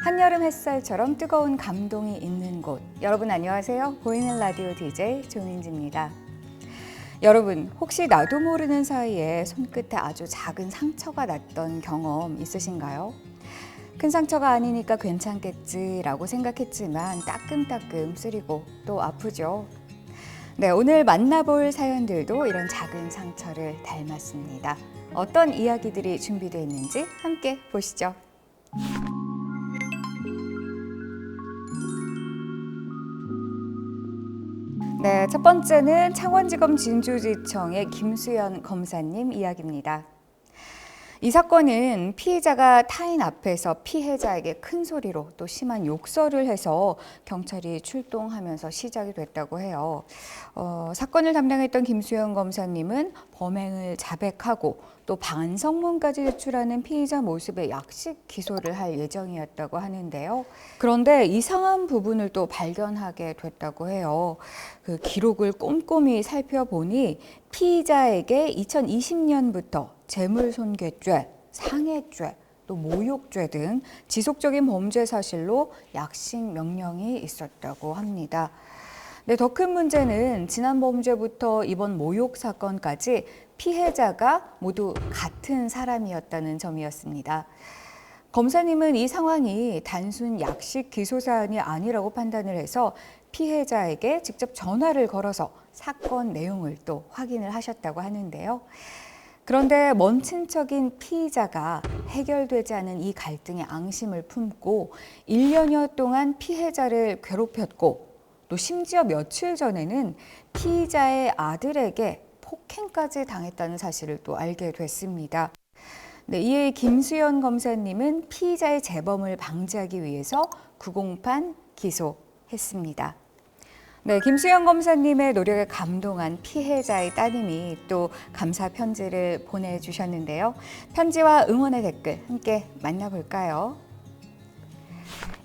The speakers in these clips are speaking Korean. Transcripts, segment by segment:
한여름 햇살처럼 뜨거운 감동이 있는 곳. 여러분 안녕하세요. 보이는 라디오 DJ 조민지입니다. 여러분 혹시 나도 모르는 사이에 손끝에 아주 작은 상처가 났던 경험 있으신가요? 큰 상처가 아니니까 괜찮겠지라고 생각했지만 따끔따끔 쓰리고 또 아프죠. 네, 오늘 만나볼 사연들도 이런 작은 상처를 닮았습니다. 어떤 이야기들이 준비되어 있는지 함께 보시죠. 네, 첫 번째는 창원지검 진주지청의 김수연 검사님 이야기입니다. 이 사건은 피해자가 타인 앞에서 피해자에게 큰 소리로 또 심한 욕설을 해서 경찰이 출동하면서 시작이 됐다고 해요. 사건을 담당했던 김수연 검사님은 범행을 자백하고 또 반성문까지 제출하는 피의자 모습에 약식 기소를 할 예정이었다고 하는데요. 그런데 이상한 부분을 또 발견하게 됐다고 해요. 그 기록을 꼼꼼히 살펴보니 피의자에게 2020년부터 재물손괴죄, 상해죄, 또 모욕죄 등 지속적인 범죄 사실로 약식 명령이 있었다고 합니다. 네, 더 큰 문제는 지난 범죄부터 이번 모욕 사건까지 피해자가 모두 같은 사람이었다는 점이었습니다. 검사님은 이 상황이 단순 약식 기소 사안이 아니라고 판단을 해서 피해자에게 직접 전화를 걸어서 사건 내용을 또 확인을 하셨다고 하는데요. 그런데 먼 친척인 피의자가 해결되지 않은 이 갈등에 앙심을 품고 1년여 동안 피해자를 괴롭혔고 또 심지어 며칠 전에는 피의자의 아들에게 폭행까지 당했다는 사실을 또 알게 됐습니다. 네, 이에 김수연 검사님은 피의자의 재범을 방지하기 위해서 구공판 기소했습니다. 네, 김수연 검사님의 노력에 감동한 피해자의 따님이 또 감사 편지를 보내주셨는데요. 편지와 응원의 댓글 함께 만나볼까요?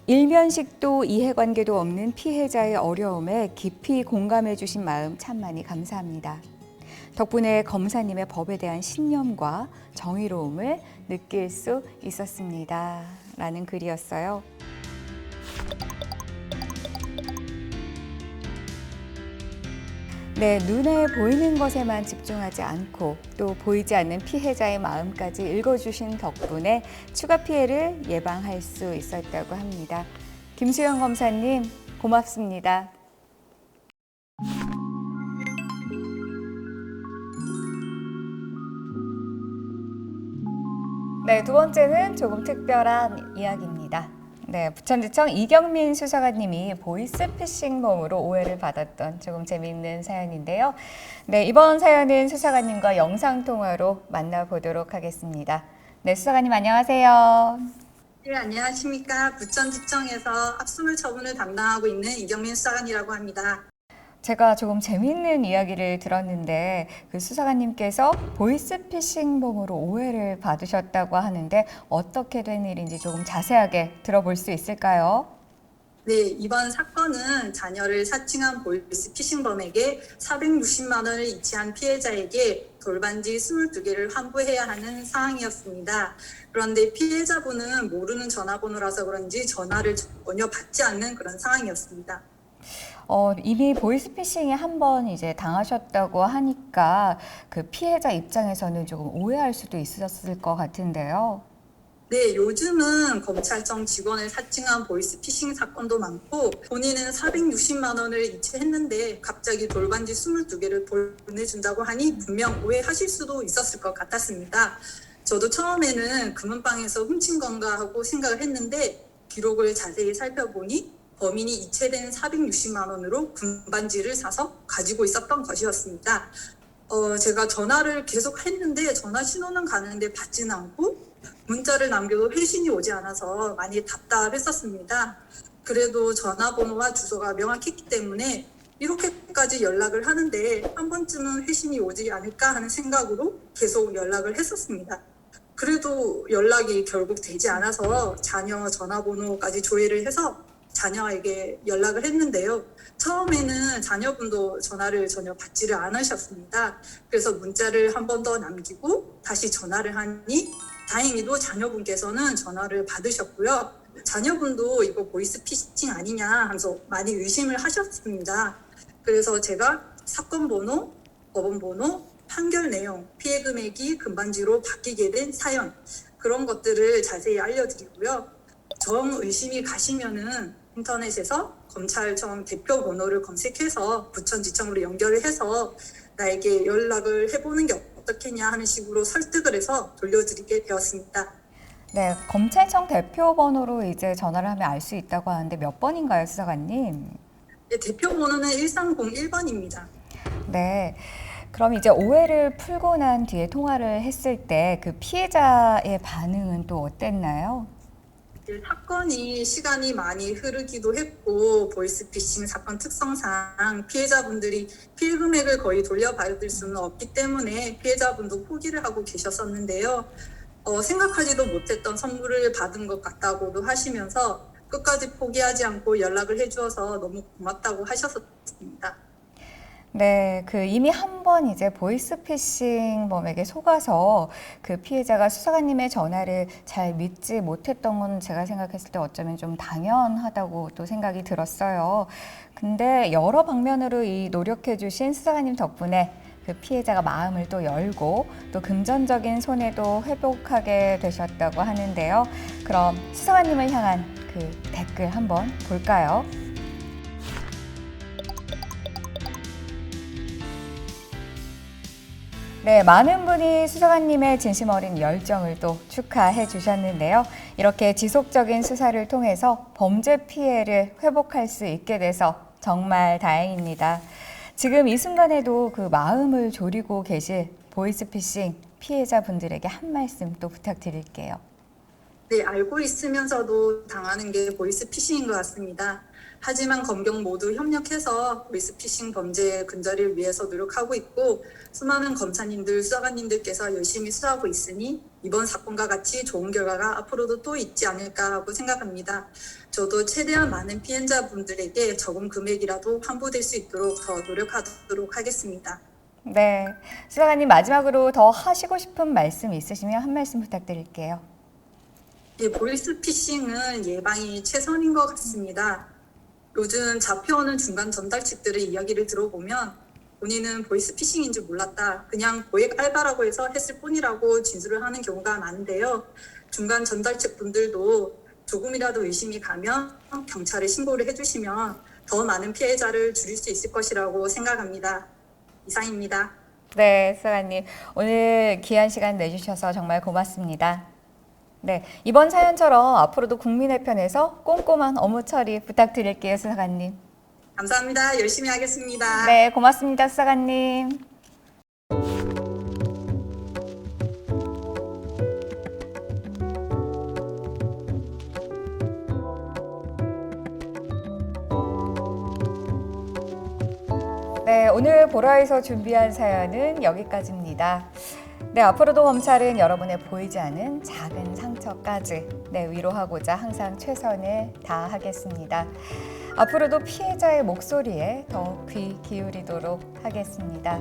일면식도 이해관계도 없는 피해자의 어려움에 깊이 공감해 주신 마음 참 많이 감사합니다. 덕분에 검사님의 법에 대한 신념과 정의로움을 느낄 수 있었습니다. 라는 글이었어요. 네, 눈에 보이는 것에만 집중하지 않고 또 보이지 않는 피해자의 마음까지 읽어주신 덕분에 추가 피해를 예방할 수 있었다고 합니다. 김수연 검사님, 고맙습니다. 네, 두 번째는 조금 특별한 이야기입니다. 네, 부천지청 이경민 수사관님이 보이스피싱범으로 오해를 받았던 조금 재미있는 사연인데요. 네, 이번 사연은 수사관님과 영상통화로 만나보도록 하겠습니다. 네, 수사관님 안녕하세요. 네, 안녕하십니까. 부천지청에서 압수물 처분을 담당하고 있는 이경민 수사관이라고 합니다. 제가 조금 재미있는 이야기를 들었는데 그 수사관님께서 보이스피싱범으로 오해를 받으셨다고 하는데 어떻게 된 일인지 조금 자세하게 들어볼 수 있을까요? 네, 이번 사건은 자녀를 사칭한 보이스피싱범에게 460만 원을 이체한 피해자에게 돌반지 22개를 환불해야 하는 사항이었습니다. 그런데 피해자분은 모르는 전화번호라서 그런지 전화를 전혀 받지 않는 그런 상황이었습니다. 이미 보이스피싱에 한 번 이제 당하셨다고 하니까 그 피해자 입장에서는 조금 오해할 수도 있었을 것 같은데요. 네, 요즘은 검찰청 직원을 사칭한 보이스피싱 사건도 많고 본인은 460만 원을 이체했는데 갑자기 돌반지 22개를 보내준다고 하니 분명 오해하실 수도 있었을 것 같았습니다. 저도 처음에는 금은방에서 훔친 건가 하고 생각을 했는데 기록을 자세히 살펴보니 범인이 이체된 460만 원으로 금반지를 사서 가지고 있었던 것이었습니다. 제가 전화를 계속 했는데 전화 신호는 가는데 받지는 않고 문자를 남겨도 회신이 오지 않아서 많이 답답했었습니다. 그래도 전화번호와 주소가 명확했기 때문에 이렇게까지 연락을 하는데 한 번쯤은 회신이 오지 않을까 하는 생각으로 계속 연락을 했었습니다. 그래도 연락이 결국 되지 않아서 자녀 전화번호까지 조회를 해서 자녀에게 연락을 했는데요. 처음에는 자녀분도 전화를 전혀 받지를 않으셨습니다. 그래서 문자를 한 번 더 남기고 다시 전화를 하니 다행히도 자녀분께서는 전화를 받으셨고요. 자녀분도 이거 보이스피싱 아니냐 하면서 많이 의심을 하셨습니다. 그래서 제가 사건 번호, 법원 번호, 판결 내용, 피해 금액이 금반지로 바뀌게 된 사연, 그런 것들을 자세히 알려드리고요. 정 의심이 가시면은 인터넷에서 검찰청 대표 번호를 검색해서 부천지청으로 연결을 해서 나에게 연락을 해보는 게 어떻겠냐 하는 식으로 설득을 해서 돌려드리게 되었습니다. 네, 검찰청 대표 번호로 이제 전화를 하면 알 수 있다고 하는데 몇 번인가요, 수사관님? 네, 대표 번호는 1301번입니다. 네. 그럼 이제 오해를 풀고 난 뒤에 통화를 했을 때 그 피해자의 반응은 또 어땠나요? 사건이 시간이 많이 흐르기도 했고 보이스피싱 사건 특성상 피해자분들이 피해 금액을 거의 돌려받을 수는 없기 때문에 피해자분도 포기를 하고 계셨었는데요. 생각하지도 못했던 선물을 받은 것 같다고도 하시면서 끝까지 포기하지 않고 연락을 해주어서 너무 고맙다고 하셨습니다. 네, 그 이미 한 번 이제 보이스피싱범에게 속아서 그 피해자가 수사관님의 전화를 잘 믿지 못했던 건 제가 생각했을 때 어쩌면 좀 당연하다고 또 생각이 들었어요. 근데 여러 방면으로 이 노력해주신 수사관님 덕분에 그 피해자가 마음을 또 열고 또 금전적인 손해도 회복하게 되셨다고 하는데요. 그럼 수사관님을 향한 그 댓글 한번 볼까요? 네, 많은 분이 수사관님의 진심 어린 열정을 또 축하해 주셨는데요. 이렇게 지속적인 수사를 통해서 범죄 피해를 회복할 수 있게 돼서 정말 다행입니다. 지금 이 순간에도 그 마음을 졸이고 계실 보이스피싱 피해자분들에게 한 말씀 또 부탁드릴게요. 네, 알고 있으면서도 당하는 게 보이스피싱인 것 같습니다. 하지만 검경 모두 협력해서 보이스피싱 범죄 근절을 위해서 노력하고 있고 수많은 검사님들, 수사관님들께서 열심히 수사하고 있으니 이번 사건과 같이 좋은 결과가 앞으로도 또 있지 않을까라고 생각합니다. 저도 최대한 많은 피해자분들에게 적은 금액이라도 환불될 수 있도록 더 노력하도록 하겠습니다. 네, 수사관님 마지막으로 더 하시고 싶은 말씀 있으시면 한 말씀 부탁드릴게요. 예, 보이스피싱은 예방이 최선인 것 같습니다. 요즘 잡혀오는 중간 전달책들의 이야기를 들어보면 본인은 보이스피싱인 줄 몰랐다. 그냥 고액 알바라고 해서 했을 뿐이라고 진술을 하는 경우가 많은데요. 중간 전달책 분들도 조금이라도 의심이 가면 경찰에 신고를 해주시면 더 많은 피해자를 줄일 수 있을 것이라고 생각합니다. 이상입니다. 네, 수사관님 오늘 귀한 시간 내주셔서 정말 고맙습니다. 네, 이번 사연처럼 앞으로도 국민의 편에서 꼼꼼한 업무 처리 부탁드릴게요, 수사관님. 감사합니다. 열심히 하겠습니다. 네, 고맙습니다, 수사관님. 네, 오늘 보라에서 준비한 사연은 여기까지입니다. 네, 앞으로도 검찰은 여러분의 보이지 않은 작은 상처까지 위로하고자 항상 최선을 다하겠습니다. 앞으로도 피해자의 목소리에 더 귀 기울이도록 하겠습니다.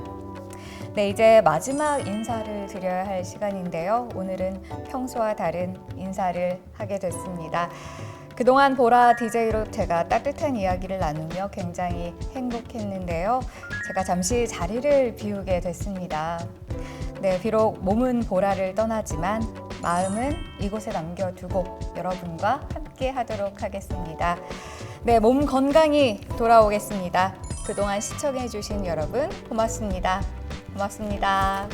네, 이제 마지막 인사를 드려야 할 시간인데요. 오늘은 평소와 다른 인사를 하게 됐습니다. 그동안 보라 DJ로 제가 따뜻한 이야기를 나누며 굉장히 행복했는데요. 제가 잠시 자리를 비우게 됐습니다. 네, 비록 몸은 보라를 떠나지만 마음은 이곳에 남겨두고 여러분과 함께 하도록 하겠습니다. 네, 몸 건강히 돌아오겠습니다. 그동안 시청해주신 여러분 고맙습니다. 고맙습니다.